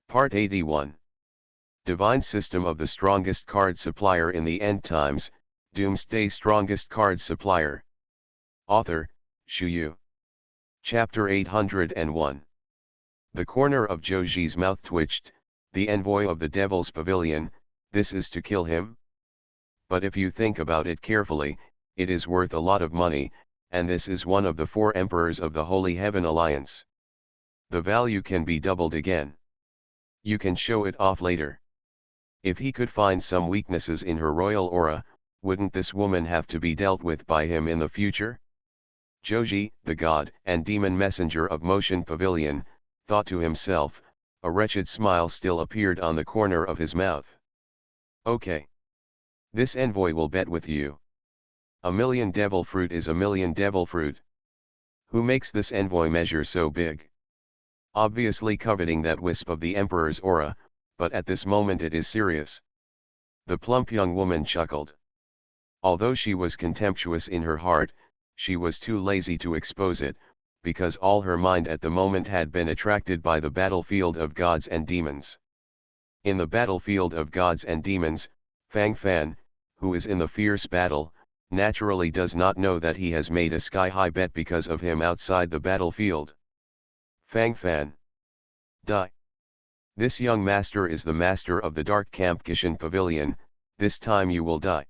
Part 81. Divine System of the Strongest Card Supplier in the End Times, Doomsday Strongest Card Supplier. Author, Shu Yu. Chapter 801. The corner of Joji's mouth twitched. The envoy of the Devil's Pavilion, this is to kill him? But if you think about it carefully, it is worth a lot of money, and this is one of the 4 emperors of the Holy Heaven Alliance. The value can be doubled again. You can show it off later. If he could find some weaknesses in her royal aura, wouldn't this woman have to be dealt with by him in the future? Joji, the god and demon messenger of Motion Pavilion, thought to himself. A wretched smile still appeared on the corner of his mouth. Okay. This envoy will bet with you. 1,000,000 devil fruit is 1,000,000 devil fruit. Who makes this envoy measure so big? Obviously coveting that wisp of the emperor's aura, but at this moment it is serious. The plump young woman chuckled. Although she was contemptuous in her heart, she was too lazy to expose it, because all her mind at the moment had been attracted by the battlefield of gods and demons. In the battlefield of gods and demons, Fang Fan, who is in the fierce battle, naturally does not know that he has made a sky-high bet because of him outside the battlefield. Fang Fan. Die. This young master is the master of the Dark Camp Kishan Pavilion, this time you will die.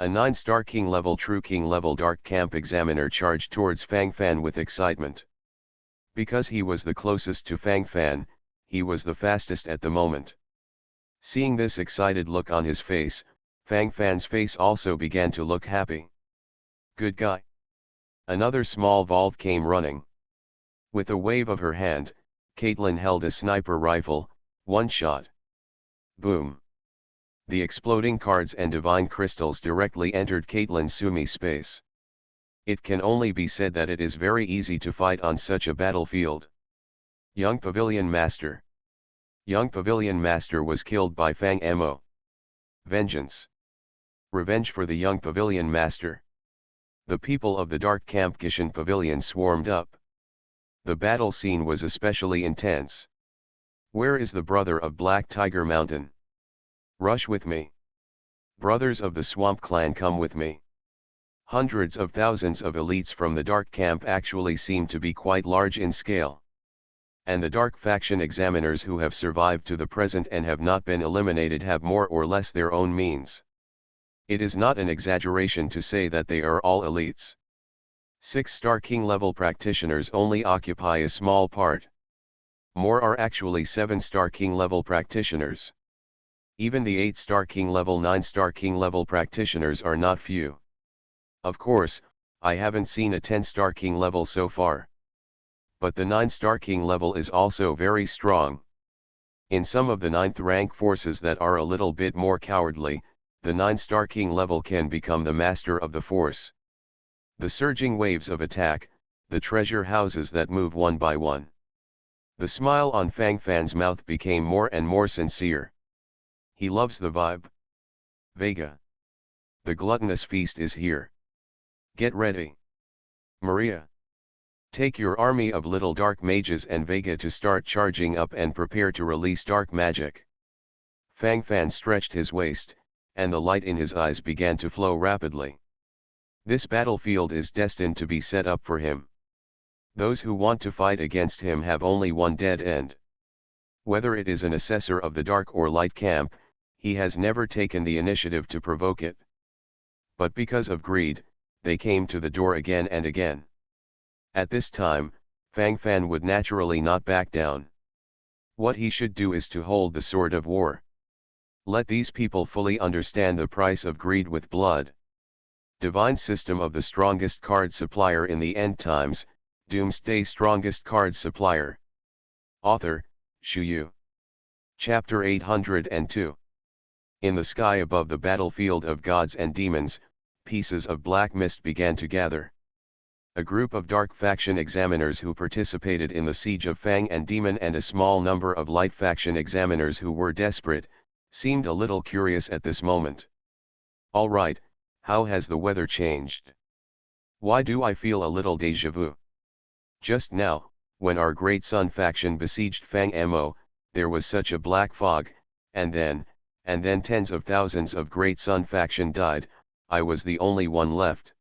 A 9-star king level true king level Dark Camp examiner charged towards Fang Fan with excitement. Because he was the closest to Fang Fan, he was the fastest at the moment. Seeing this excited look on his face, Fang Fan's face also began to look happy. Good guy. Another small vault came running. With a wave of her hand, Caitlin held a sniper rifle, 1 shot. Boom. The exploding cards and divine crystals directly entered Caitlin's Sumi space. It can only be said that it is very easy to fight on such a battlefield. Young Pavilion Master. Young Pavilion Master was killed by Fang Mo. Vengeance. Revenge for the young Pavilion Master. The people of the Dark Camp Kishan Pavilion swarmed up. The battle scene was especially intense. Where is the brother of Black Tiger Mountain? Rush with me. Brothers of the Swamp Clan, come with me. Hundreds of thousands of elites from the Dark Camp actually seem to be quite large in scale. And the Dark Faction examiners who have survived to the present and have not been eliminated have more or less their own means. It is not an exaggeration to say that they are all elites. 6-star king level practitioners only occupy a small part. More are actually 7-star king level practitioners. Even the 8-star king level 9-star king level practitioners are not few. Of course, I haven't seen a 10-star king level so far. But the 9-star king level is also very strong. In some of the 9th rank forces that are a little bit more cowardly, the 9-star king level can become the master of the force. The surging waves of attack, the treasure houses that move one by one. The smile on Fang Fan's mouth became more and more sincere. He loves the vibe. Vega. The gluttonous feast is here. Get ready. Maria. Take your army of little dark mages and Vega to start charging up and prepare to release dark magic. Fang Fan stretched his waist, and the light in his eyes began to flow rapidly. This battlefield is destined to be set up for him. Those who want to fight against him have only one dead end. Whether it is an assessor of the dark or light camp, he has never taken the initiative to provoke it. But because of greed, they came to the door again and again. At this time, Fang Fan would naturally not back down. What he should do is to hold the sword of war. Let these people fully understand the price of greed with blood. Divine System of the Strongest Card Supplier in the End Times, Doomsday Strongest Card Supplier. Author, Shu Yu. Chapter 802. In the sky above the battlefield of gods and demons, pieces of black mist began to gather. A group of Dark Faction examiners who participated in the siege of Fang and Demon and a small number of Light Faction examiners who were desperate, seemed a little curious at this moment. All right. How has the weather changed? Why do I feel a little déjà vu? Just now, when our great Sun faction besieged Fang Mo, there was such a black fog, and then tens of thousands of Great Sun faction died. I was the only one left.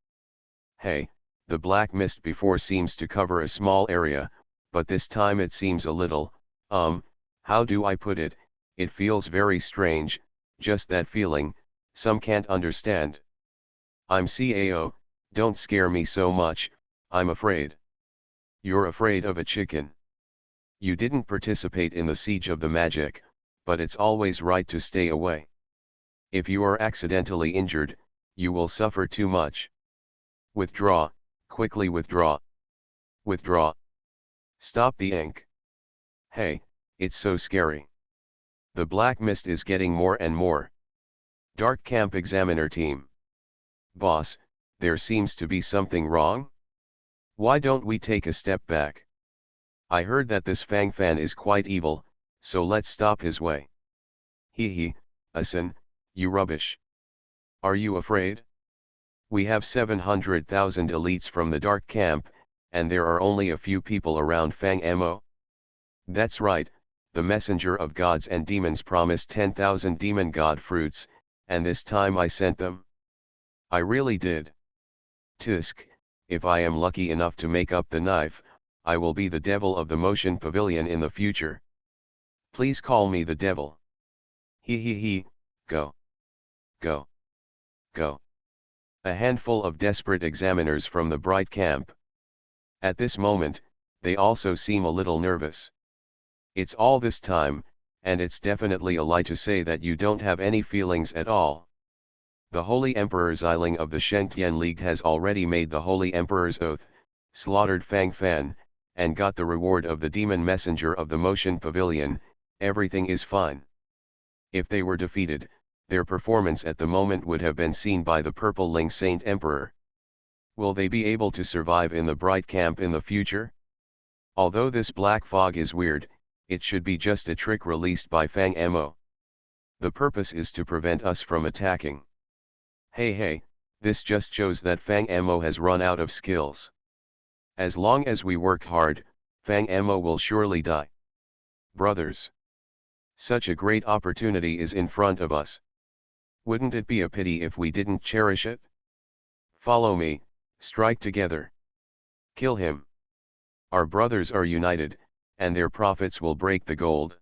Hey, the black mist before seems to cover a small area, but this time it seems a little, how do I put it, it feels very strange, just that feeling, some can't understand. I'm CAO, don't scare me so much, I'm afraid. You're afraid of a chicken. You didn't participate in the siege of the magic, but it's always right to stay away. If you are accidentally injured, you will suffer too much. Withdraw, quickly withdraw. Withdraw. Stop the ink. Hey, it's so scary. The black mist is getting more and more. Dark Camp Examiner Team. Boss, there seems to be something wrong? Why don't we take a step back? I heard that this Fang Fan is quite evil, so let's stop his way. Hee, Asen, you rubbish. Are you afraid? We have 700,000 elites from the Dark Camp, and there are only a few people around Fang Ammo. That's right, the messenger of gods and demons promised 10,000 demon god fruits, and this time I sent them. I really did. Tisk, if I am lucky enough to make up the knife, I will be the devil of the motion pavilion in the future. Please call me the devil. Hee, go. Go. Go. A handful of desperate examiners from the Bright Camp. At this moment, they also seem a little nervous. It's all this time, and it's definitely a lie to say that you don't have any feelings at all. The Holy Emperor Xiling of the Shengtian League has already made the Holy Emperor's oath, slaughtered Fang Fan, and got the reward of the demon messenger of the motion pavilion. Everything is fine. If they were defeated, their performance at the moment would have been seen by the Purple Ling Saint Emperor. Will they be able to survive in the Bright Camp in the future? Although this black fog is weird, it should be just a trick released by Fang Ammo. The purpose is to prevent us from attacking. Hey, this just shows that Fang Ammo has run out of skills. As long as we work hard, Fang Ammo will surely die. Brothers, such a great opportunity is in front of us. Wouldn't it be a pity if we didn't cherish it? Follow me, strike together. Kill him. Our brothers are united, and their profits will break the gold.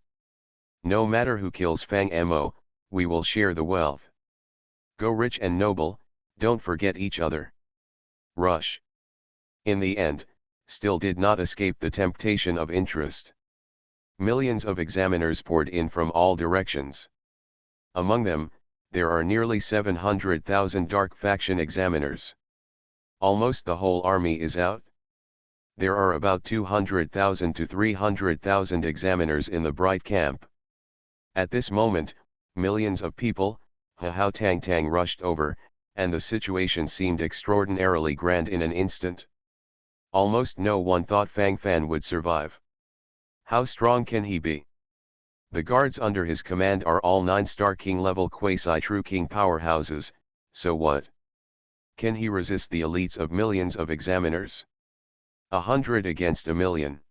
No matter who kills Fang Ammo, we will share the wealth. Go rich and noble, don't forget each other. Rush. In the end, still did not escape the temptation of interest. Millions of examiners poured in from all directions. Among them, there are nearly 700,000 Dark Faction examiners. Almost the whole army is out. There are about 200,000 to 300,000 examiners in the Bright Camp. At this moment, millions of people, Hao Tang rushed over, and the situation seemed extraordinarily grand in an instant. Almost no one thought Fang Fan would survive. How strong can he be? The guards under his command are all 9-star king level quasi-true king powerhouses, so what? Can he resist the elites of millions of examiners? 100 against a million.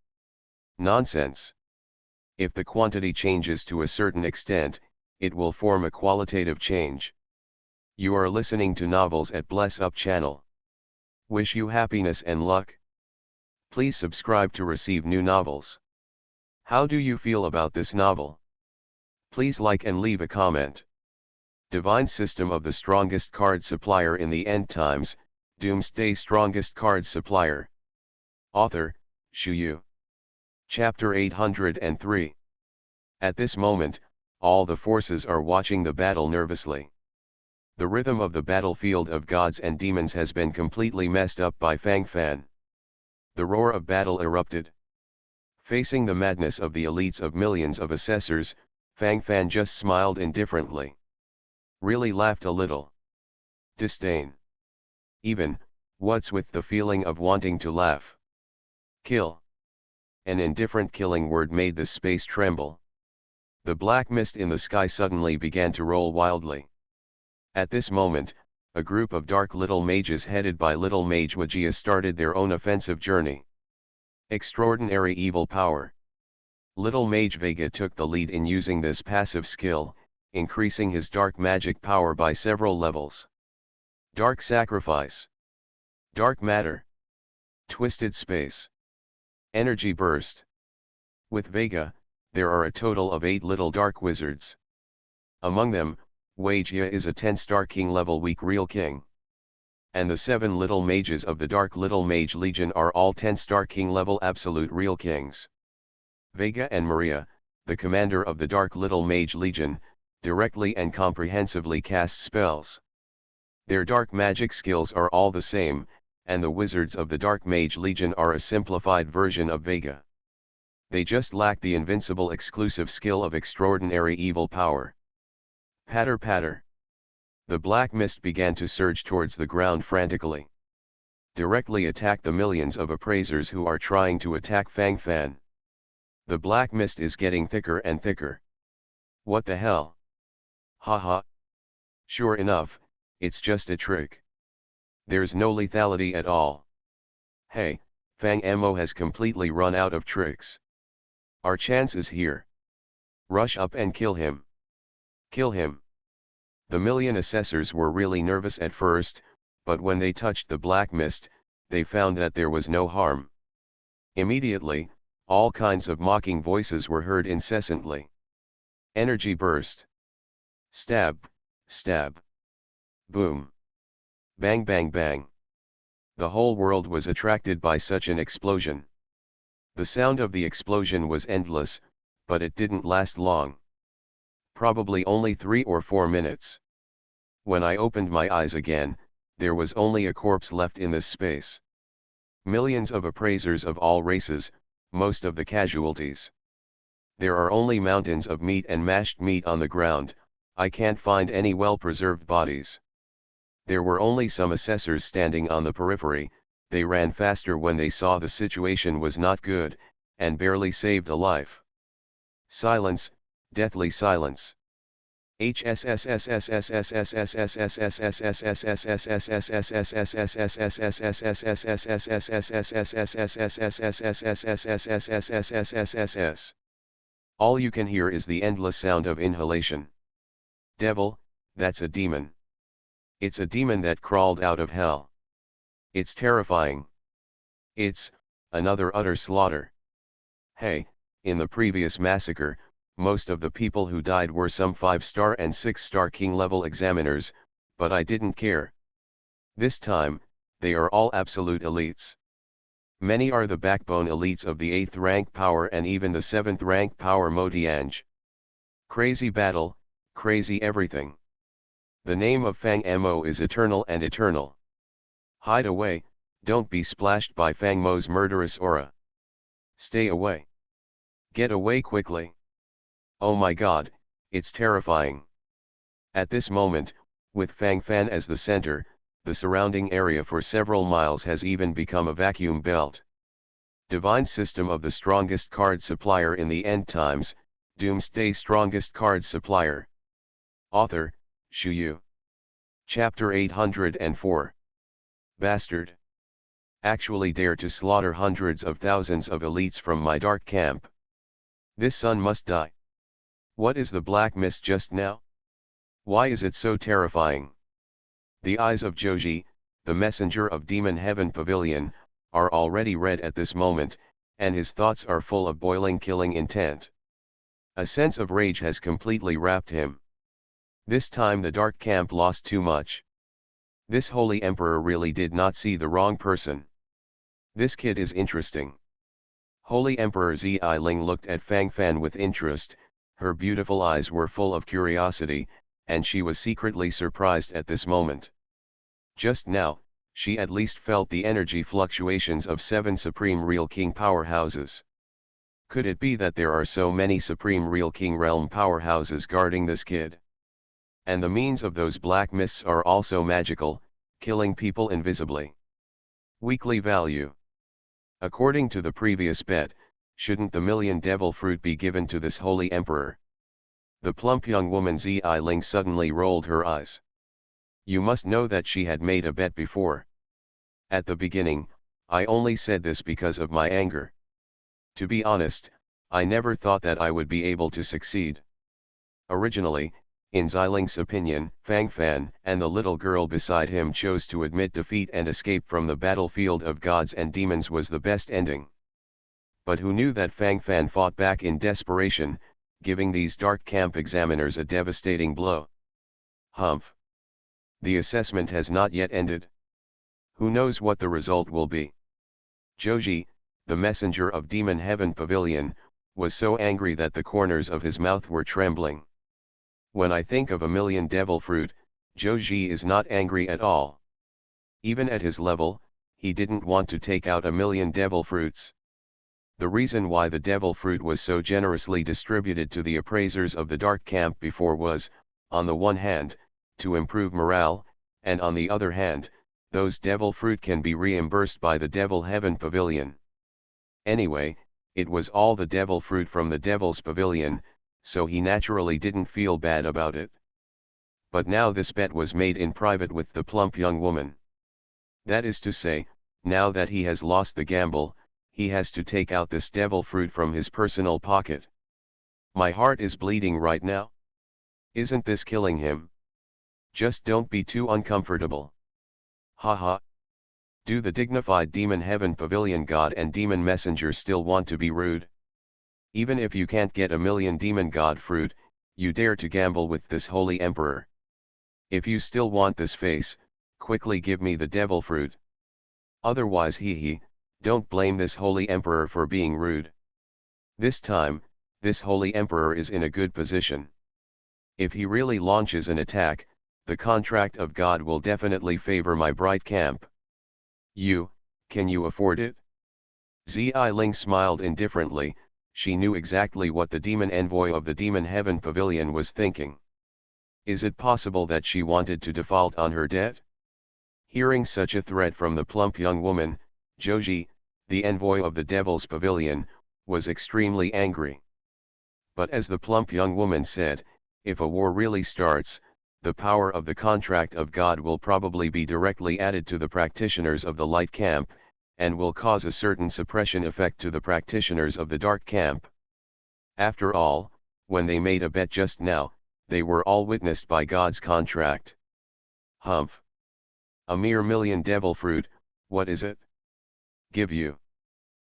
Nonsense. If the quantity changes to a certain extent, it will form a qualitative change. You are listening to Novels at Bless Up channel. Wish you happiness and luck. Please subscribe to receive new novels. How do you feel about this novel? Please like and leave a comment. Divine System of the Strongest Card Supplier in the End Times, Doomsday Strongest Card Supplier. Author, Shu Yu. Chapter 803. At this moment, all the forces are watching the battle nervously. The rhythm of the battlefield of gods and demons has been completely messed up by Fang Fan. The roar of battle erupted. Facing the madness of the elites of millions of assessors, Fang Fan just smiled indifferently. Really laughed a little. Disdain. Even, what's with the feeling of wanting to laugh? Kill. An indifferent killing word made the space tremble. The black mist in the sky suddenly began to roll wildly. At this moment, a group of dark little mages headed by little mage Magia started their own offensive journey. Extraordinary evil power. Little Mage Vega took the lead in using this passive skill, increasing his dark magic power by several levels. Dark Sacrifice, Dark Matter, Twisted Space, Energy Burst. With Vega, there are a total of 8 little dark wizards. Among them, Wagia is a 10-star king level weak real king. And the 7 little mages of the Dark Little Mage Legion are all 10-star king level absolute real kings. Vega and Maria, the commander of the Dark Little Mage Legion, directly and comprehensively cast spells. Their dark magic skills are all the same, and the wizards of the Dark Mage Legion are a simplified version of Vega. They just lack the invincible exclusive skill of extraordinary evil power. Patter patter. The black mist began to surge towards the ground frantically. Directly attack the millions of appraisers who are trying to attack Fang Fan. The black mist is getting thicker and thicker. What the hell? Haha. Sure enough, it's just a trick. There's no lethality at all. Hey, Fang Ammo has completely run out of tricks. Our chance is here. Rush up and kill him. Kill him. The million assessors were really nervous at first, but when they touched the black mist, they found that there was no harm. Immediately, all kinds of mocking voices were heard incessantly. Energy burst. Stab, stab. Boom. Bang bang bang. The whole world was attracted by such an explosion. The sound of the explosion was endless, but it didn't last long. Probably only 3 or 4 minutes. When I opened my eyes again, there was only a corpse left in this space. Millions of appraisers of all races, most of the casualties. There are only mountains of meat and mashed meat on the ground. I can't find any well-preserved bodies. There were only some assessors standing on the periphery. They ran faster when they saw the situation was not good, and barely saved a life. Silence, deathly silence. All you can hear is the endless sound of inhalation. Devil, that's a demon. It's a demon that crawled out of hell. It's terrifying. It's another utter slaughter. Hey, in the previous massacre, most of the people who died were some 5-star and 6-star king level examiners, but I didn't care. This time, they are all absolute elites. Many are the backbone elites of the 8th rank power and even the 7th rank power Modiange. Crazy battle, crazy everything. The name of Fang Mo is eternal and eternal. Hide away, don't be splashed by Fang Mo's murderous aura. Stay away. Get away quickly. Oh my god, it's terrifying. At this moment, with Fang Fan as the center, the surrounding area for several miles has even become a vacuum belt. Divine System of the Strongest Card Supplier in the End Times, Doomsday Strongest Card Supplier. Author, Shu Yu. Chapter 804. Bastard. Actually dare to slaughter hundreds of thousands of elites from my dark camp. This son must die. What is the black mist just now? Why is it so terrifying? The eyes of Joji, the messenger of Demon Heaven Pavilion, are already red at this moment, and his thoughts are full of boiling killing intent. A sense of rage has completely wrapped him. This time the dark camp lost too much. This holy emperor really did not see the wrong person. This kid is interesting. Holy Emperor Zi Ling looked at Fang Fan with interest. Her beautiful eyes were full of curiosity, and she was secretly surprised at this moment. Just now, she at least felt the energy fluctuations of 7 Supreme Real King powerhouses. Could it be that there are so many Supreme Real King realm powerhouses guarding this kid? And the means of those black mists are also magical, killing people invisibly. Weekly value. According to the previous bet, shouldn't the million devil fruit be given to this holy emperor? The plump young woman Zi Ling suddenly rolled her eyes. You must know that she had made a bet before. At the beginning, I only said this because of my anger. To be honest, I never thought that I would be able to succeed. Originally, in Xiling's opinion, Fang Fan and the little girl beside him chose to admit defeat and escape from the battlefield of gods and demons was the best ending. But who knew that Fang Fan fought back in desperation, giving these dark camp examiners a devastating blow? Humph. The assessment has not yet ended. Who knows what the result will be? Joji, the messenger of Demon Heaven Pavilion, was so angry that the corners of his mouth were trembling. When I think of a million devil fruit, Joji is not angry at all. Even at his level, he didn't want to take out a million devil fruits. The reason why the devil fruit was so generously distributed to the appraisers of the dark camp before was, on the one hand, to improve morale, and on the other hand, those devil fruit can be reimbursed by the Devil Heaven Pavilion. Anyway, it was all the devil fruit from the Devil's Pavilion, so he naturally didn't feel bad about it. But now this bet was made in private with the plump young woman. That is to say, now that he has lost the gamble, he has to take out this devil fruit from his personal pocket. My heart is bleeding right now. Isn't this killing him? Just don't be too uncomfortable. Haha. Do the dignified Demon Heaven Pavilion God and Demon Messenger still want to be rude? Even if you can't get a million Demon God fruit, you dare to gamble with this holy emperor. If you still want this face, quickly give me the devil fruit. Otherwise don't blame this holy emperor for being rude. This time, this holy emperor is in a good position. If he really launches an attack, the contract of God will definitely favor my bright camp. Can you afford it? Xiling smiled indifferently. She knew exactly what the demon envoy of the Demon Heaven Pavilion was thinking. Is it possible that she wanted to default on her debt? Hearing such a threat from the plump young woman, Joji, the envoy of the Devil's Pavilion, was extremely angry. But as the plump young woman said, if a war really starts, the power of the contract of God will probably be directly added to the practitioners of the light camp, and will cause a certain suppression effect to the practitioners of the dark camp. After all, when they made a bet just now, they were all witnessed by God's contract. Humph. A mere million devil fruit, what is it? Give you.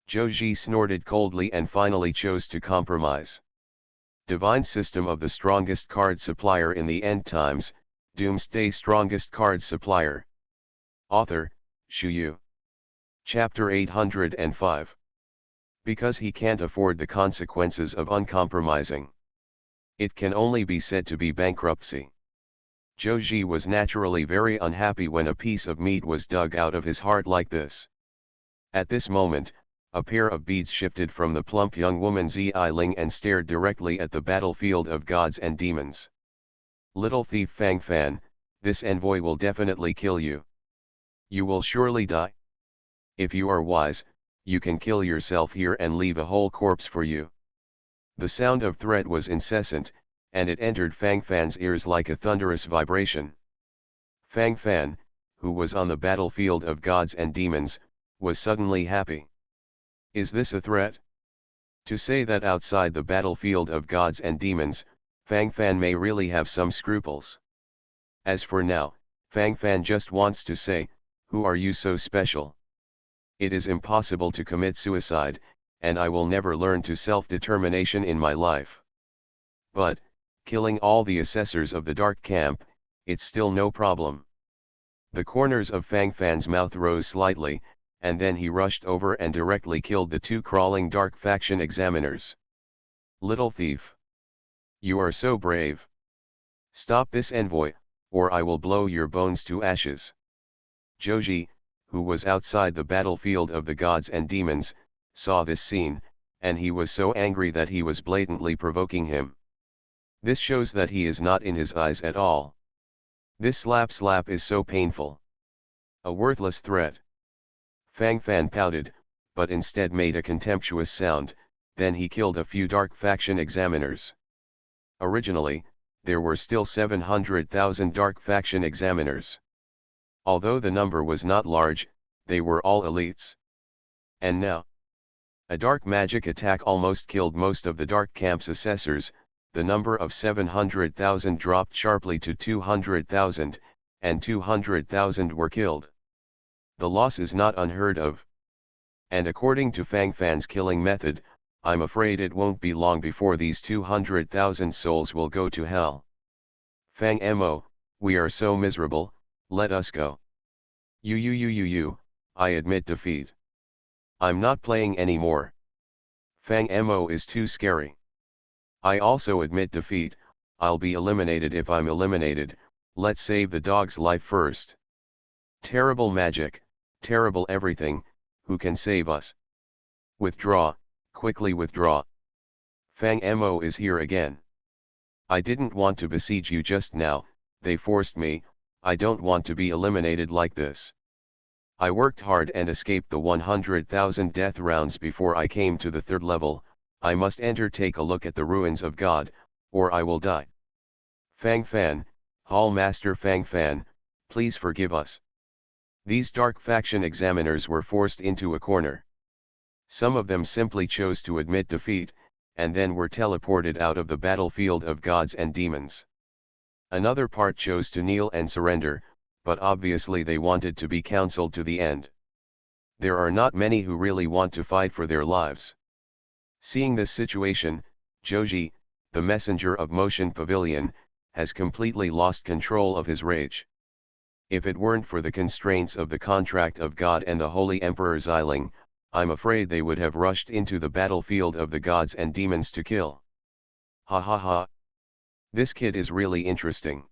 Joji snorted coldly and finally chose to compromise. Divine System of the Strongest Card Supplier in the End Times, Doomsday Strongest Card Supplier. Author, Shuyu. Chapter 805. Because he can't afford the consequences of uncompromising. It can only be said to be bankruptcy. Joji was naturally very unhappy when a piece of meat was dug out of his heart like this. At this moment, a pair of beads shifted from the plump young woman Xiling and stared directly at the battlefield of gods and demons. Little thief Fang Fan, this envoy will definitely kill you. You will surely die. If you are wise, you can kill yourself here and leave a whole corpse for you. The sound of threat was incessant, and it entered Fang Fan's ears like a thunderous vibration. Fang Fan, who was on the battlefield of gods and demons, was suddenly happy. Is this a threat? To say that outside the battlefield of gods and demons, Fang Fan may really have some scruples. As for now, Fang Fan just wants to say, who are you so special? It is impossible to commit suicide, and I will never learn to self-determination in my life. But, killing all the assessors of the dark camp, it's still no problem. The corners of Fang Fan's mouth rose slightly, and then he rushed over and directly killed the two crawling dark faction examiners. Little thief. You are so brave. Stop this envoy, or I will blow your bones to ashes. Joji, who was outside the battlefield of the gods and demons, saw this scene, and he was so angry that he was blatantly provoking him. This shows that he is not in his eyes at all. This slap is so painful. A worthless threat. Fang Fan pouted, but instead made a contemptuous sound. Then he killed a few dark faction examiners. Originally, there were still 700,000 dark faction examiners. Although the number was not large, they were all elites. And now, A dark magic attack almost killed most of the Dark Camp's assessors, the number of 700,000 dropped sharply to 200,000, and 200,000 were killed. The loss is not unheard of. And according to Fang Fan's killing method, I'm afraid it won't be long before these 200,000 souls will go to hell. Fang Mo, we are so miserable, let us go. I admit defeat. I'm not playing anymore. Fang Mo is too scary. I also admit defeat, I'll be eliminated if I'm eliminated, let's save the dog's life first. Terrible magic, terrible everything, who can save us? Withdraw, quickly withdraw. Fang Mo is here again. I didn't want to besiege you just now, they forced me, I don't want to be eliminated like this. I worked hard and escaped the 100,000 death rounds before I came to the third level, I must take a look at the ruins of God, or I will die. Fang Fan, Hall Master Fang Fan, please forgive us. These dark faction examiners were forced into a corner. Some of them simply chose to admit defeat, and then were teleported out of the battlefield of gods and demons. Another part chose to kneel and surrender, but obviously they wanted to be counseled to the end. There are not many who really want to fight for their lives. Seeing this situation, Joji, the messenger of Motion Pavilion, has completely lost control of his rage. If it weren't for the constraints of the contract of God and the Holy Emperor Xiling, I'm afraid they would have rushed into the battlefield of the gods and demons to kill. Ha ha ha. This kid is really interesting.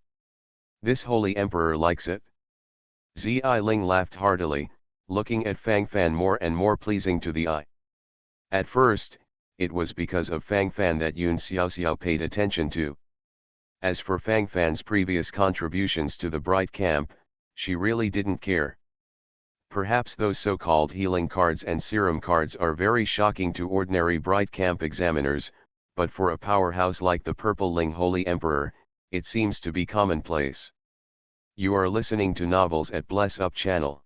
This Holy Emperor likes it. Xiling laughed heartily, looking at Fang Fan more and more pleasing to the eye. At first, it was because of Fang Fan that Yun Xiaoxiao paid attention to. As for Fang Fan's previous contributions to the Bright Camp, she really didn't care. Perhaps those so-called healing cards and serum cards are very shocking to ordinary Bright Camp examiners, but for a powerhouse like the Purple Ling Holy Emperor, it seems to be commonplace. You are listening to Novels at Bless Up channel.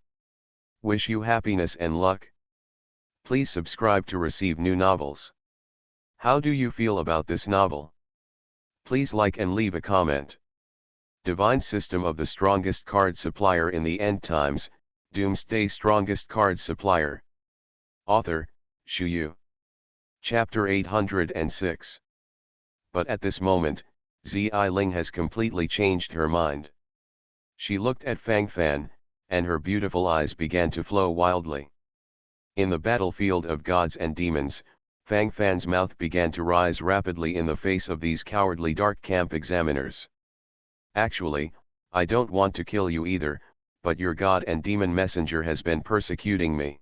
Wish you happiness and luck. Please subscribe to receive new novels. How do you feel about this novel? Please like and leave a comment. Divine System of the Strongest Card Supplier in the End Times, Doomsday Strongest Card Supplier. Author, Shu Yu. Chapter 806. But at this moment, Xiling has completely changed her mind. She looked at Fang Fan, and her beautiful eyes began to flow wildly. In the battlefield of gods and demons, Fang Fan's mouth began to rise rapidly in the face of these cowardly Dark Camp examiners. Actually, I don't want to kill you either, but your god and demon messenger has been persecuting me.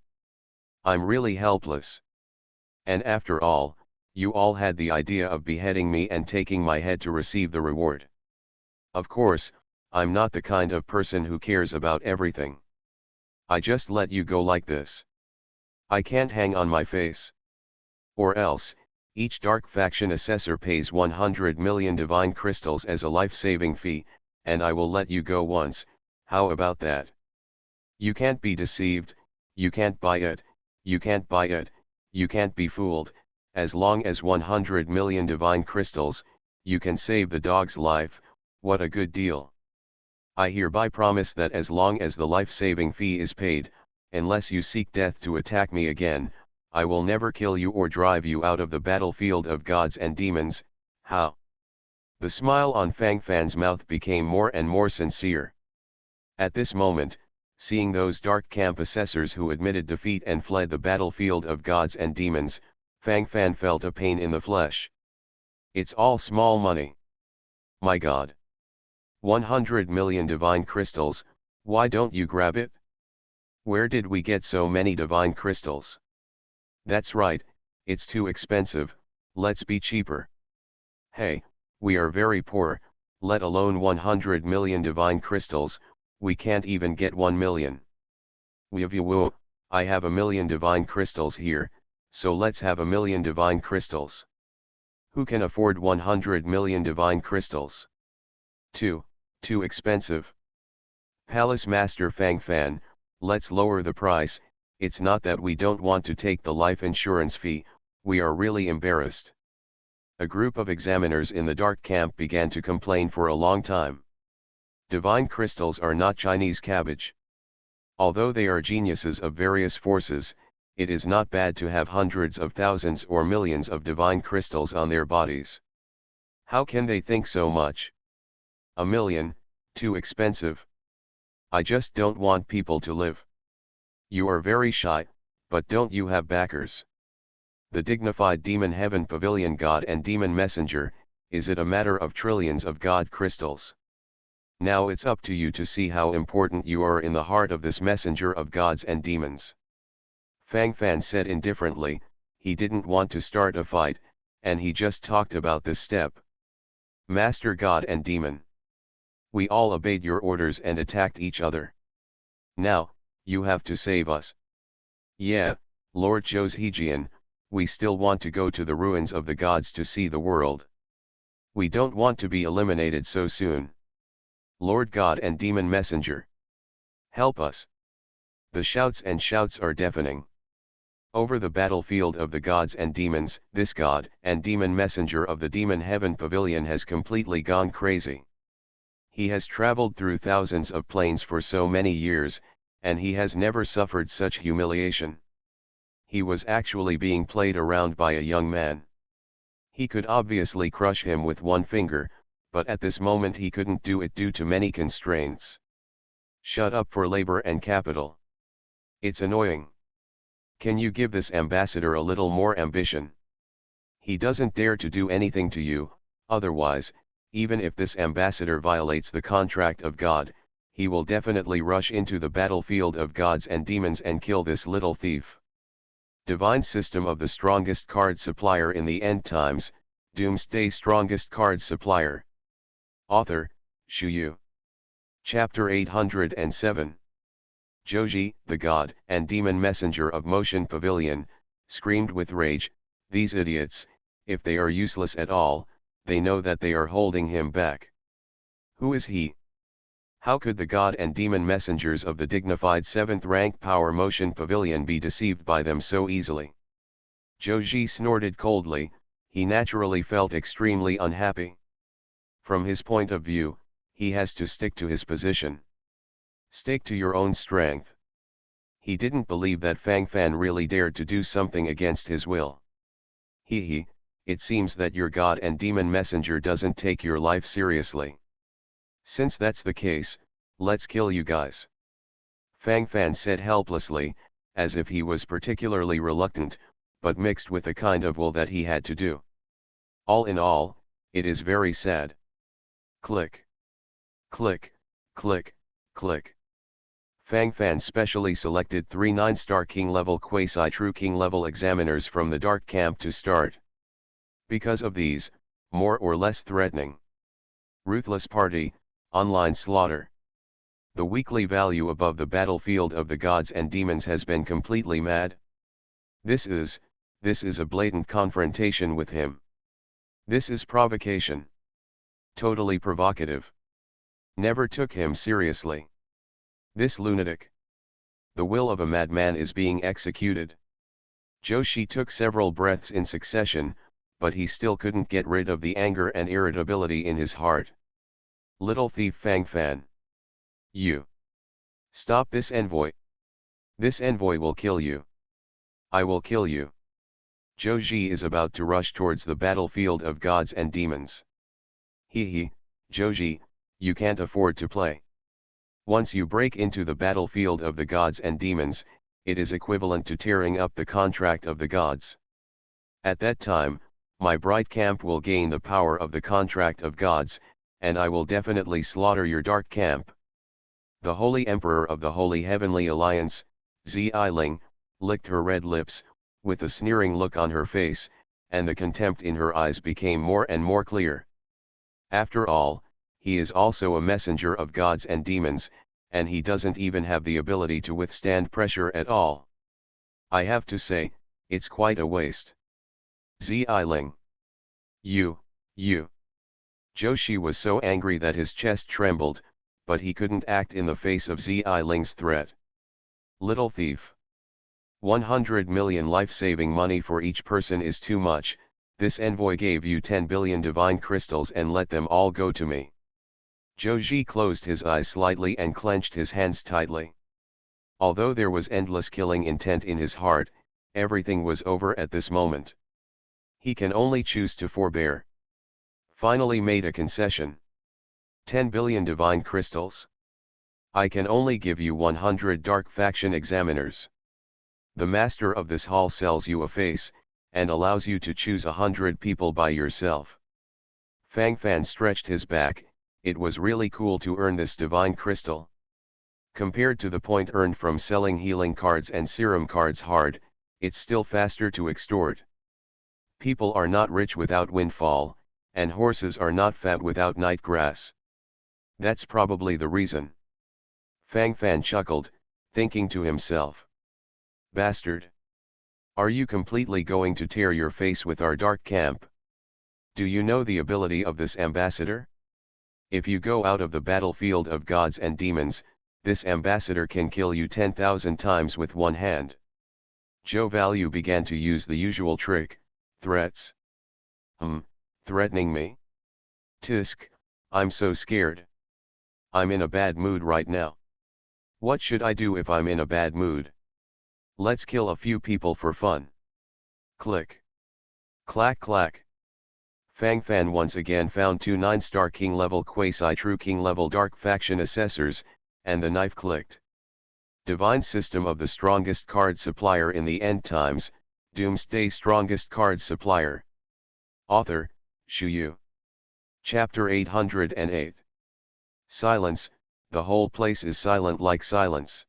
I'm really helpless. And after all, you all had the idea of beheading me and taking my head to receive the reward. Of course, I'm not the kind of person who cares about everything. I just let you go like this. I can't hang on my face. Or else, each dark faction assessor pays 100 million divine crystals as a life-saving fee, and I will let you go once. How about that? You can't be deceived, you can't buy it, you can't buy it, you can't be fooled. As long as 100 million divine crystals, you can save the dog's life. What a good deal. I hereby promise that as long as the life-saving fee is paid, unless you seek death to attack me again, I will never kill you or drive you out of the battlefield of gods and demons. How? The smile on Fang Fan's mouth became more and more sincere. At this moment, seeing those Dark Camp assessors who admitted defeat and fled the battlefield of gods and demons, Fang Fan felt a pain in the flesh. It's all small money. My god. 100 million divine crystals, why don't you grab it? Where did we get so many divine crystals? That's right, it's too expensive, let's be cheaper. Hey, we are very poor, let alone 100 million divine crystals, we can't even get 1 million. Woo, I have 1,000,000 divine crystals here, so let's have 1,000,000 divine crystals. Who can afford 100 million divine crystals? Too expensive. Palace Master Fang Fan, let's lower the price, it's not that we don't want to take the life insurance fee, we are really embarrassed. A group of examiners in the dark camp began to complain for a long time. Divine crystals are not Chinese cabbage. Although they are geniuses of various forces, it is not bad to have hundreds of thousands or millions of divine crystals on their bodies. How can they think so much? A million, too expensive. I just don't want people to live. You are very shy, but don't you have backers? The dignified demon heaven pavilion god and demon messenger, is it a matter of trillions of god crystals? Now it's up to you to see how important you are in the heart of this messenger of gods and demons. Fang Fan said indifferently, he didn't want to start a fight, and he just talked about this step. Master God and Demon. We all obeyed your orders and attacked each other. Now, you have to save us. Yeah, Lord Joshejian, we still want to go to the ruins of the gods to see the world. We don't want to be eliminated so soon. Lord God and Demon Messenger. Help us. The shouts and shouts are deafening. Over the battlefield of the gods and demons, this god and demon messenger of the demon heaven pavilion has completely gone crazy. He has traveled through thousands of planes for so many years, and he has never suffered such humiliation. He was actually being played around by a young man. He could obviously crush him with one finger, but at this moment he couldn't do it due to many constraints. Shut up for labor and capital. It's annoying. Can you give this ambassador a little more ambition? He doesn't dare to do anything to you, otherwise, even if this ambassador violates the contract of God, he will definitely rush into the battlefield of gods and demons and kill this little thief. Divine System of the Strongest Card Supplier in the End Times, Doomsday Strongest Card Supplier. Author, Shu Yu. Chapter 807. Joji, the god and demon messenger of Motion Pavilion, screamed with rage, these idiots, if they are useless at all, they know that they are holding him back. Who is he? How could the god and demon messengers of the dignified 7th rank Power Motion Pavilion be deceived by them so easily? Joji snorted coldly, he naturally felt extremely unhappy. From his point of view, he has to stick to his position. Stick to your own strength. He didn't believe that Fang Fan really dared to do something against his will. It seems that your god and demon messenger doesn't take your life seriously. Since that's the case, let's kill you guys. Fang Fan said helplessly, as if he was particularly reluctant, but mixed with a kind of will that he had to do. All in all, it is very sad. Click. Click, click, click. Fang Fan specially selected 3 9-star king level quasi-true king level examiners from the dark camp to start. Because of these, more or less threatening. Ruthless party, online slaughter. The weekly value above the battlefield of the gods and demons has been completely mad. This is a blatant confrontation with him. This is provocation. Totally provocative. Never took him seriously. This lunatic. The will of a madman is being executed. Joshi took several breaths in succession, but he still couldn't get rid of the anger and irritability in his heart. Little thief Fang Fan. You. Stop this envoy. This envoy will kill you. I will kill you. Joji is about to rush towards the battlefield of gods and demons. Joji, you can't afford to play. Once you break into the battlefield of the gods and demons, it is equivalent to tearing up the contract of the gods. At that time, my bright camp will gain the power of the contract of gods, and I will definitely slaughter your dark camp. The Holy Emperor of the Holy Heavenly Alliance, Zi Ling, licked her red lips, with a sneering look on her face, and the contempt in her eyes became more and more clear. After all, he is also a messenger of gods and demons, and he doesn't even have the ability to withstand pressure at all. I have to say, it's quite a waste. Zi Ling. You. Joshi was so angry that his chest trembled, but he couldn't act in the face of Zi Ling's threat. Little thief. 100 million life-saving money for each person is too much. This envoy gave you 10 billion divine crystals and let them all go to me. Joji closed his eyes slightly and clenched his hands tightly. Although there was endless killing intent in his heart, everything was over at this moment. He can only choose to forbear. Finally made a concession. 10 billion divine crystals? I can only give you 100 dark faction examiners. The master of this hall sells you a face, and allows you to choose 100 people by yourself. Fang Fan stretched his back. It was really cool to earn this divine crystal. Compared to the point earned from selling healing cards and serum cards hard, it's still faster to extort. People are not rich without windfall, and horses are not fat without night grass. That's probably the reason. Fang Fan chuckled, thinking to himself. Bastard! Are you completely going to tear your face with our dark camp? Do you know the ability of this ambassador? If you go out of the battlefield of gods and demons, this ambassador can kill you 10,000 times with one hand. Joe Value began to use the usual trick, threats. Threatening me? Tisk, I'm so scared. I'm in a bad mood right now. What should I do if I'm in a bad mood? Let's kill a few people for fun. Click. Clack clack. Fang Fan once again found 2 9-star king level quasi-true king level dark faction assessors, and the knife clicked. Divine system of the strongest card supplier in the end times, Doomsday strongest card supplier. Author, Shu Yu. Chapter 808. Silence, the whole place is silent like silence.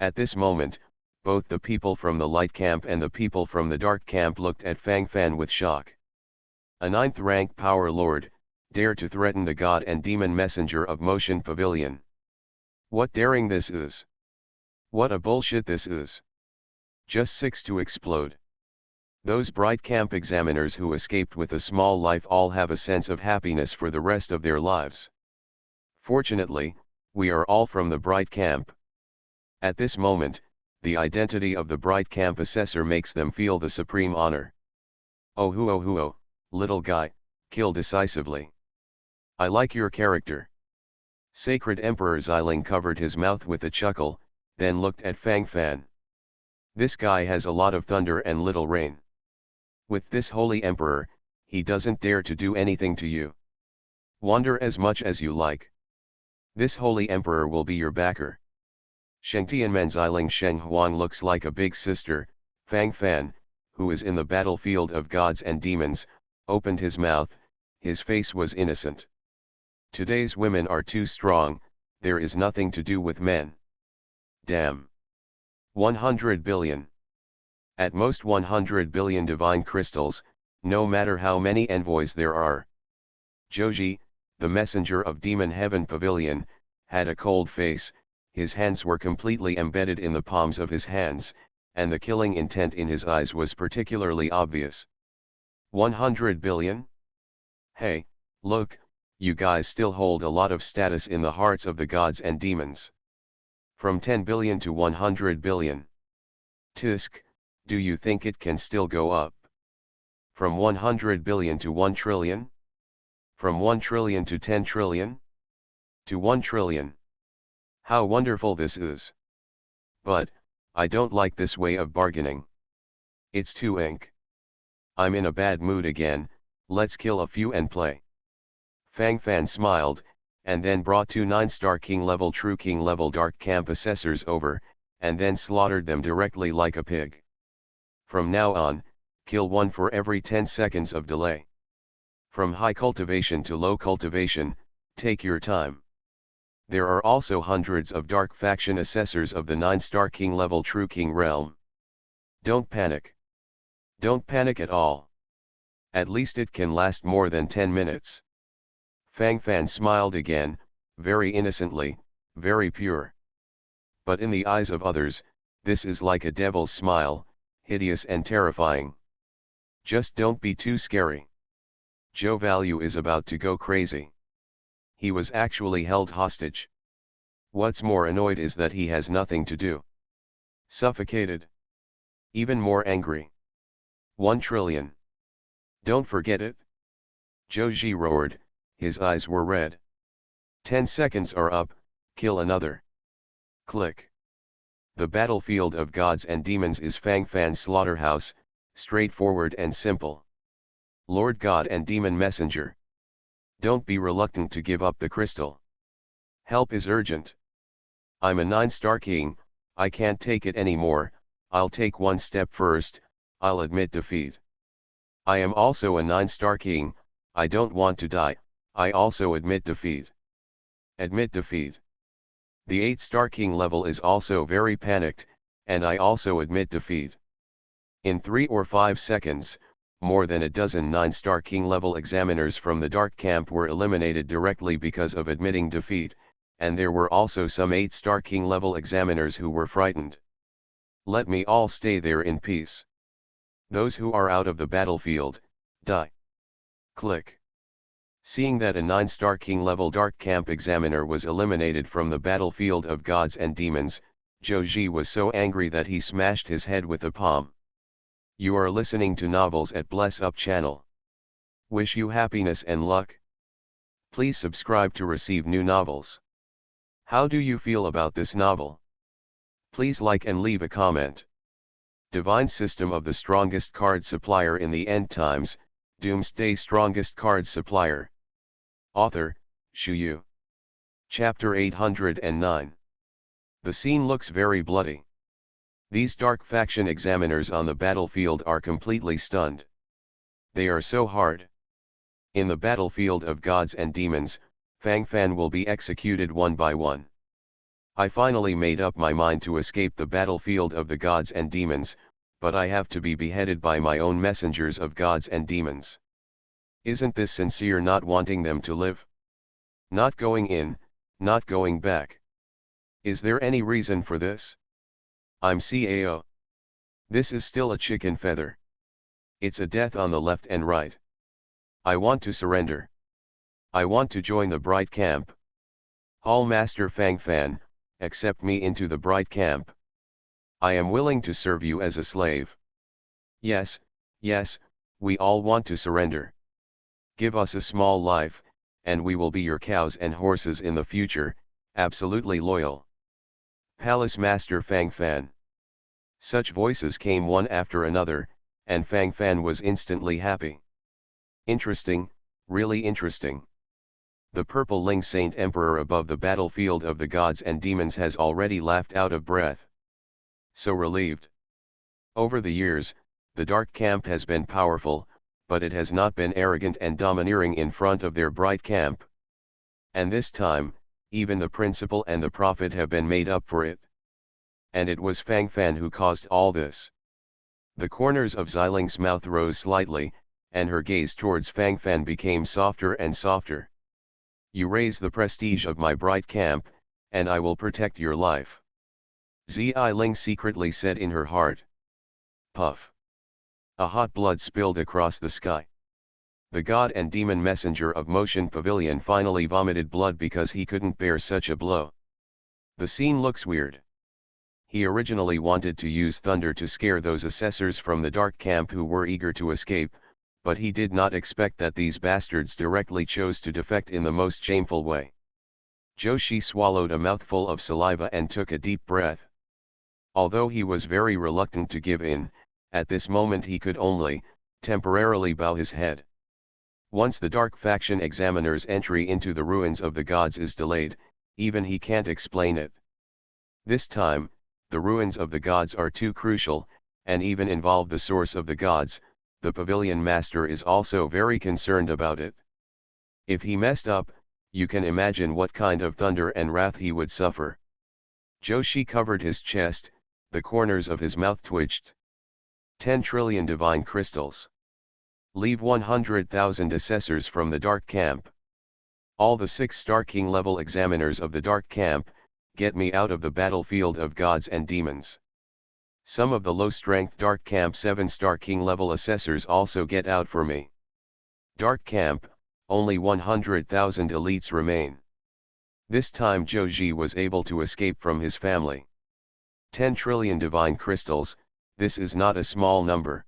At this moment, both the people from the light camp and the people from the dark camp looked at Fang Fan with shock. A 9th rank power lord, dare to threaten the god and demon messenger of Motion Pavilion. What daring this is! What a bullshit this is! Just 6 to explode. Those bright camp examiners who escaped with a small life all have a sense of happiness for the rest of their lives. Fortunately, we are all from the bright camp. At this moment, the identity of the bright camp assessor makes them feel the supreme honor. Oh hoo, little guy, kill decisively. I like your character. Sacred Emperor Xiling covered his mouth with a chuckle, then looked at Fang Fan. This guy has a lot of thunder and little rain. With this holy emperor, he doesn't dare to do anything to you. Wander as much as you like. This holy emperor will be your backer. Shengtianmen Xiling Sheng Huang looks like a big sister. Fang Fan, who is in the battlefield of gods and demons, opened his mouth. His face was innocent. Today's women are too strong, there is nothing to do with men. Damn. 100 billion. At most 100 billion divine crystals, no matter how many envoys there are. Joji, the messenger of Demon Heaven Pavilion, had a cold face. His hands were completely embedded in the palms of his hands, and the killing intent in his eyes was particularly obvious. 100 billion? Hey, look, you guys still hold a lot of status in the hearts of the gods and demons. From 10 billion to 100 billion. Tisk, do you think it can still go up? From 100 billion to 1 trillion? From 1 trillion to 10 trillion? To 1 trillion. How wonderful this is. But, I don't like this way of bargaining. It's too ink. I'm in a bad mood again, let's kill a few and play. Fang Fan smiled, and then brought 2 9-star king level true king level dark camp assessors over, and then slaughtered them directly like a pig. From now on, kill one for every 10 seconds of delay. From high cultivation to low cultivation, take your time. There are also hundreds of dark faction assessors of the 9-star king level true king realm. Don't panic. Don't panic at all. At least it can last more than 10 minutes. Fang Fan smiled again, very innocently, very pure. But in the eyes of others, this is like a devil's smile, hideous and terrifying. Just don't be too scary. Joe Value is about to go crazy. He was actually held hostage. What's more annoyed is that he has nothing to do. Suffocated. Even more angry. 1 trillion. Don't forget it. Joji roared, his eyes were red. 10 seconds are up, kill another. Click. The battlefield of gods and demons is Fang Fan's slaughterhouse, straightforward and simple. Lord God and Demon Messenger. Don't be reluctant to give up the crystal. Help is urgent. I'm a 9-star king, I can't take it anymore, I'll take one step first, I'll admit defeat. I am also a 9-star king, I don't want to die, I also admit defeat. Admit defeat. The 8-star king level is also very panicked, and I also admit defeat. In 3 or 5 seconds, more than a dozen 9-star king level examiners from the dark camp were eliminated directly because of admitting defeat, and there were also some 8-star king level examiners who were frightened. Let me all stay there in peace. Those who are out of the battlefield, die. Click. Seeing that a 9-star king level dark camp examiner was eliminated from the battlefield of gods and demons, Joji was so angry that he smashed his head with a palm. You are listening to Novels at Bless Up channel. Wish you happiness and luck. Please subscribe to receive new novels. How do you feel about this novel? Please like and leave a comment. Divine System of the Strongest Card Supplier in the End Times, Doomsday Strongest Card Supplier. Author, Shu. Chapter 809. The scene looks very bloody. These dark faction examiners on the battlefield are completely stunned. They are so hard. In the battlefield of gods and demons, Fang Fan will be executed one by one. I finally made up my mind to escape the battlefield of the gods and demons, but I have to be beheaded by my own messengers of gods and demons. Isn't this sincere, not wanting them to live? Not going in, not going back. Is there any reason for this? I'm CAO. This is still a chicken feather. It's a death on the left and right. I want to surrender. I want to join the bright camp. Hall Master Fang Fan, accept me into the bright camp. I am willing to serve you as a slave. Yes, yes, we all want to surrender. Give us a small life, and we will be your cows and horses in the future, absolutely loyal. Palace Master Fang Fan. Such voices came one after another, and Fang Fan was instantly happy. Interesting, really interesting. The purple Ling Saint Emperor above the battlefield of the gods and demons has already laughed out of breath. So relieved. Over the years, the dark camp has been powerful, but it has not been arrogant and domineering in front of their bright camp. And this time, even the principal and the prophet have been made up for it. And it was Fang Fan who caused all this. The corners of Xiling's mouth rose slightly, and her gaze towards Fang Fan became softer and softer. You raise the prestige of my bright camp, and I will protect your life. Xiling secretly said in her heart. Puff. A hot blood spilled across the sky. The god and demon messenger of Motion Pavilion finally vomited blood because he couldn't bear such a blow. The scene looks weird. He originally wanted to use thunder to scare those assessors from the dark camp who were eager to escape, but he did not expect that these bastards directly chose to defect in the most shameful way. Joshi swallowed a mouthful of saliva and took a deep breath. Although he was very reluctant to give in, at this moment he could only, temporarily bow his head. Once the dark faction examiner's entry into the ruins of the gods is delayed, even he can't explain it. This time, the ruins of the gods are too crucial, and even involve the source of the gods. The pavilion master is also very concerned about it. If he messed up, you can imagine what kind of thunder and wrath he would suffer. Joshi covered his chest, the corners of his mouth twitched. 10 trillion divine crystals. Leave 100,000 assessors from the dark camp. All the 6-star king level examiners of the dark camp, get me out of the battlefield of gods and demons. Some of the low-strength dark camp 7-star king level assessors also get out for me. Dark camp, only 100,000 elites remain. This time Joji was able to escape from his family. 10 trillion divine crystals, This is not a small number.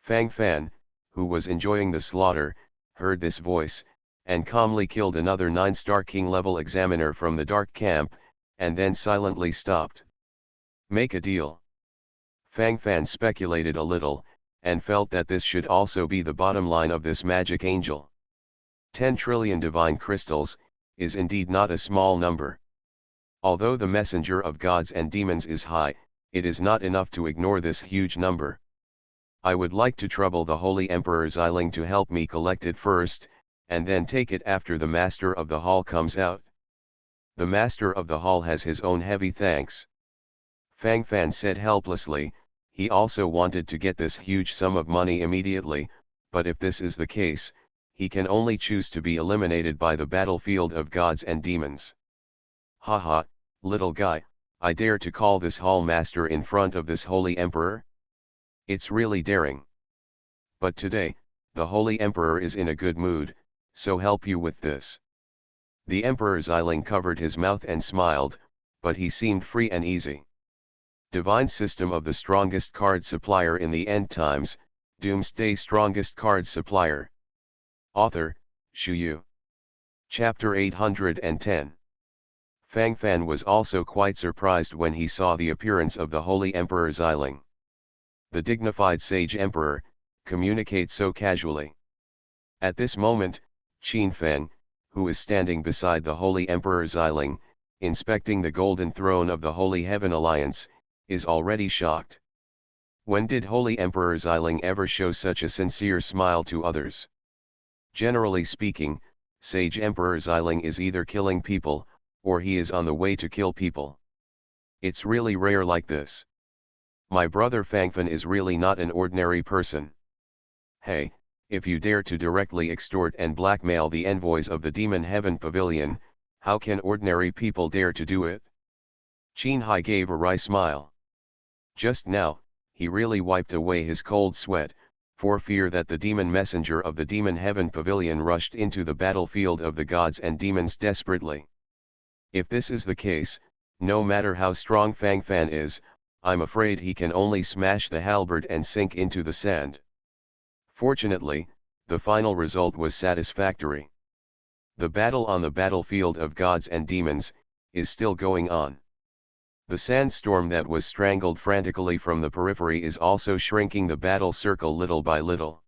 Fang Fan, who was enjoying the slaughter, heard this voice, and calmly killed another 9-star king level examiner from the dark camp, and then silently stopped. Make a deal. Fang Fan speculated a little, and felt that this should also be the bottom line of this magic angel. 10 trillion divine crystals, is indeed not a small number. Although the messenger of gods and demons is high, it is not enough to ignore this huge number. I would like to trouble the Holy Emperor Xiling to help me collect it first, and then take it after the Master of the Hall comes out. The Master of the Hall has his own heavy thanks. Fang Fan said helplessly. He also wanted to get this huge sum of money immediately, but if this is the case, he can only choose to be eliminated by the battlefield of gods and demons. Haha, little guy, I dare to call this hall master in front of this holy emperor? It's really daring. But today, the holy emperor is in a good mood, so help you with this. The Emperor Xiling covered his mouth and smiled, but he seemed free and easy. Divine System of the Strongest Card Supplier in the End Times, Doomsday Strongest Card Supplier. Author, Shu Yu. Chapter 810. Fang Fan was also quite surprised when he saw the appearance of the Holy Emperor Xiling. The dignified sage emperor, communicates so casually. At this moment, Qin Feng, who is standing beside the Holy Emperor Xiling, inspecting the golden throne of the Holy Heaven Alliance, is already shocked. When did Holy Emperor Xiling ever show such a sincere smile to others? Generally speaking, Sage Emperor Xiling is either killing people, or he is on the way to kill people. It's really rare like this. My brother Fangfan is really not an ordinary person. Hey, if you dare to directly extort and blackmail the envoys of the Demon Heaven Pavilion, how can ordinary people dare to do it? Qin Hai gave a wry smile. Just now, he really wiped away his cold sweat, for fear that the demon messenger of the Demon Heaven Pavilion rushed into the battlefield of the gods and demons desperately. If this is the case, no matter how strong Fang Fan is, I'm afraid he can only smash the halberd and sink into the sand. Fortunately, the final result was satisfactory. The battle on the battlefield of gods and demons is still going on. The sandstorm that was strangled frantically from the periphery is also shrinking the battle circle little by little.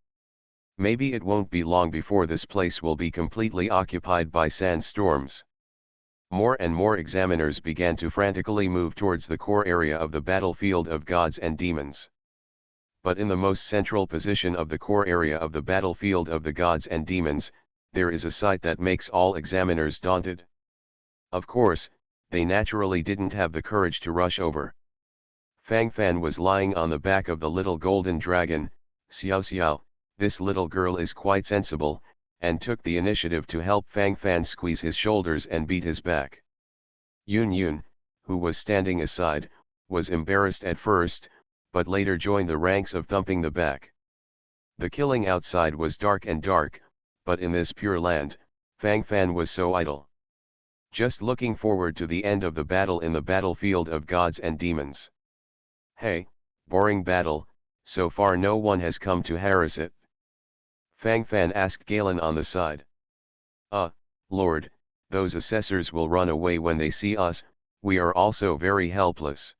Maybe it won't be long before this place will be completely occupied by sandstorms. More and more examiners began to frantically move towards the core area of the battlefield of gods and demons. But in the most central position of the core area of the battlefield of the gods and demons, there is a sight that makes all examiners daunted. Of course, they naturally didn't have the courage to rush over. Fang Fan was lying on the back of the little golden dragon. Xiao Xiao, this little girl is quite sensible, and took the initiative to help Fang Fan squeeze his shoulders and beat his back. Yun Yun, who was standing aside, was embarrassed at first, but later joined the ranks of thumping the back. The killing outside was dark and dark, but in this pure land, Fang Fan was so idle. Just looking forward to the end of the battle in the battlefield of gods and demons. Hey, boring battle, so far no one has come to harass it. Fang Fan asked Galen on the side. Lord, those assessors will run away when they see us, we are also very helpless.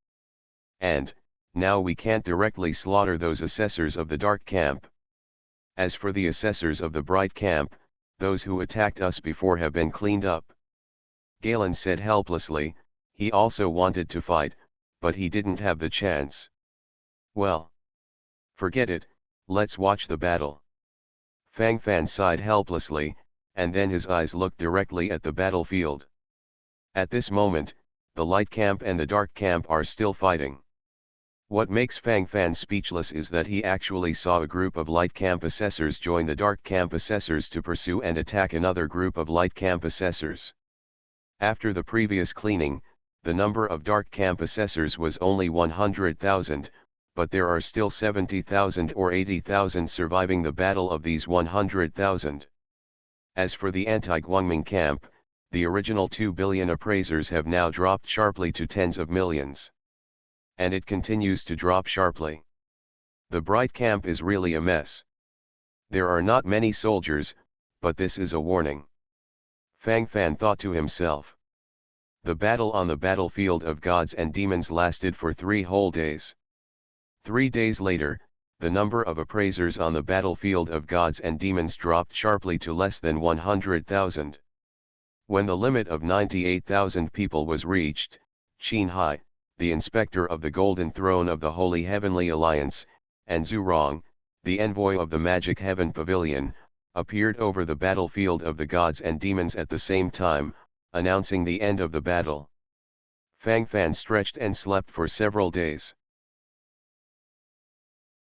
And, now we can't directly slaughter those assessors of the dark camp. As for the assessors of the bright camp, those who attacked us before have been cleaned up. Galen said helplessly. He also wanted to fight, but he didn't have the chance. Well, forget it, let's watch the battle. Fang Fan sighed helplessly, and then his eyes looked directly at the battlefield. At this moment, the light camp and the dark camp are still fighting. What makes Fang Fan speechless is that he actually saw a group of light camp assessors join the dark camp assessors to pursue and attack another group of light camp assessors. After the previous cleaning, the number of dark camp assessors was only 100,000, but there are still 70,000 or 80,000 surviving the battle of these 100,000. As for the anti-Guangming camp, the original 2 billion appraisers have now dropped sharply to tens of millions. and it continues to drop sharply. The bright camp is really a mess. There are not many soldiers, but this is a warning. Fang Fan thought to himself. The battle on the battlefield of gods and demons lasted for 3 whole days. 3 days later, the number of appraisers on the battlefield of gods and demons dropped sharply to less than 100,000. When the limit of 98,000 people was reached, Qin Hai, the inspector of the Golden Throne of the Holy Heavenly Alliance, and Zhu Rong, the envoy of the Magic Heaven Pavilion, appeared over the battlefield of the gods and demons at the same time, announcing the end of the battle. Fang Fan stretched and slept for several days.